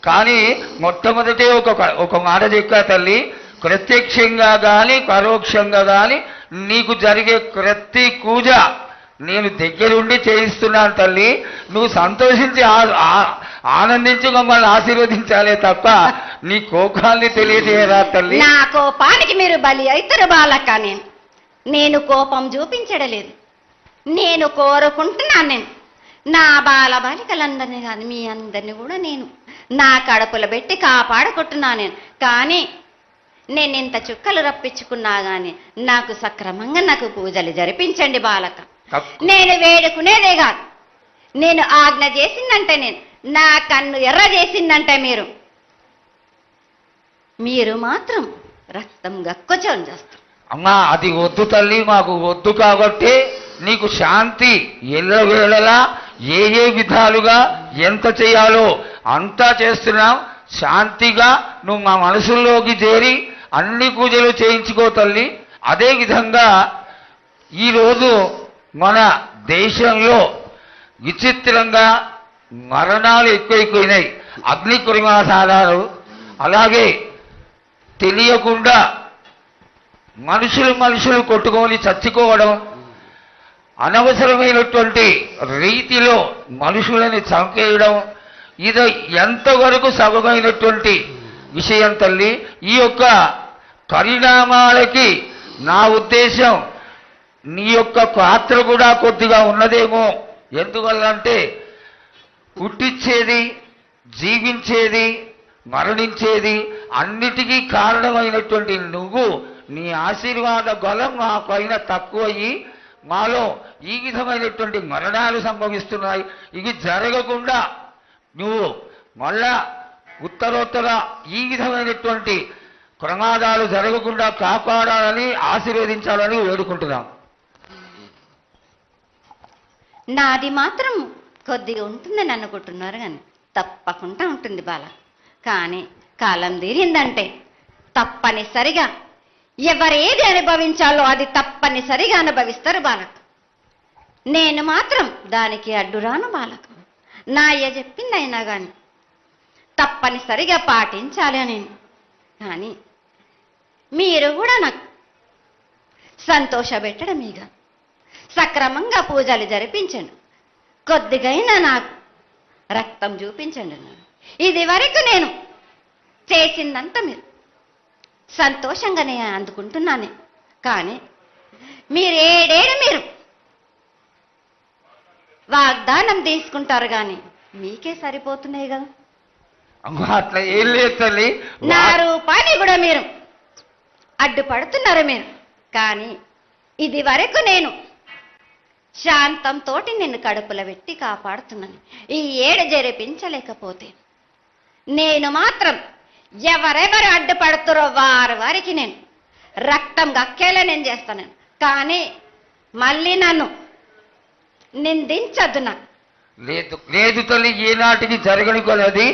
కానీ మొట్టమొదటే ఒక మాట చెప్పా తల్లి, ప్రత్యక్షంగా కానీ పరోక్షంగా కానీ నీకు జరిగే ప్రతి పూజ నేను దగ్గరుండి చేయిస్తున్నాను తల్లి. నువ్వు సంతోషించి ఆనందించి మమ్మల్ని ఆశీర్వదించాలే తప్ప నీ కోపాన్ని తెలియజేయరా తల్లి. నా కోపానికి మీరు బలి అవుతారు బాలక. నేను కోపం చూపించడలేదు, నేను కోరుకుంటున్నాను. నా బాల బాలికలందరినీ కాదు, మీ అందరినీ కూడా నేను నా కడుపులో పెట్టి కాపాడుకుంటున్నాను. కానీ నేను ఇంత చుక్కలు రప్పించుకున్నా గాని నాకు సక్రమంగా నాకు పూజలు జరిపించండి బాలక. నేను వేడుకునేదే కాదు, నేను ఆజ్ఞ చేసిందంటే, నేను నా కన్ను ఎర్ర చేసిందంటే మీరు మాత్రం రక్తం గక్కుచోని చేస్తారు. అమ్మా అది వద్దు తల్లి, మాకు వద్దు. కాబట్టి నీకు శాంతి ఎల్లవేళలా ఏ విధాలుగా ఎంత చేయాలో అంతా చేస్తున్నాం. శాంతిగా నువ్వు మా మనసుల్లోకి చేరి అన్ని పూజలు చేయించుకో తల్లి. అదేవిధంగా ఈరోజు మన దేశంలో విచిత్రంగా మరణాలు ఎక్కువైపోయినాయి. అగ్ని కురిమాసాలు, అలాగే తెలియకుండా మనుషులు కొట్టుకొని చచ్చుకోవడం, అనవసరమైనటువంటి రీతిలో మనుషులని చంపేయడం, ఇది ఎంతవరకు సబమైనటువంటి విషయం తల్లి. ఈ యొక్క పరిణామాలకి నా ఉద్దేశం నీ యొక్క పాత్ర కూడా కొద్దిగా ఉన్నదేమో. ఎందువల్లంటే పుట్టించేది, జీవించేది, మరణించేది అన్నిటికీ కారణమైనటువంటి నువ్వు, నీ ఆశీర్వాద బలం మా పైన తక్కువయ్యి మాలో ఈ విధమైనటువంటి మరణాలు సంభవిస్తున్నాయి. ఇవి జరగకుండా నువ్వు మళ్ళా ఉత్తరోత్తర ఈ విధమైనటువంటి ప్రమాదాలు జరగకుండా కాపాడాలని ఆశీర్వదించాలని వేడుకుంటున్నాం. నాది మాత్రం కొద్దిగా ఉంటుందని అనుకుంటున్నారు, కానీ తప్పకుండా ఉంటుంది బాల. కానీ కాలం తీరిందంటే తప్పనిసరిగా ఎవరేది అనుభవించాలో అది తప్పనిసరిగా అనుభవిస్తారు బాలక. నేను మాత్రం దానికి అడ్డురాను బాలక. నా అయ్య చెప్పిందైనా కానీ తప్పనిసరిగా పాటించాలి అని. కానీ మీరు కూడా నాకు సంతోషపెట్టడమేగా, సక్రమంగా పూజలు జరిపించండి, కొద్దిగైనా నాకు రక్తం చూపించండి. ఇది వరకు నేను చేసిందంతా మీరు సంతోషంగానే అందుకుంటున్నాను. కానీ మీరు మీరు వాగ్దానం తీసుకుంటారు కానీ మీకే సరిపోతున్నాయి కదా. అట్లా ఏం లేదు తల్లి, నా రూపాన్ని కూడా మీరు అడ్డుపడుతున్నారు మీరు. కానీ ఇది వరకు నేను శాంతంతో నిన్ను కడుపులో పెట్టి కాపాడుతున్నాను. ఈ ఏడు జరిపించలేకపోతే నేను మాత్రం ఎవరెవరు అడ్డుపడుతారో వారికి నేను రక్తం గక్కేలా నేను చేస్తాను. కానీ మళ్ళీ నన్ను నిందించద్దు. నాకు లేదు తల్లి, ఏనాటికి జరగని కొలది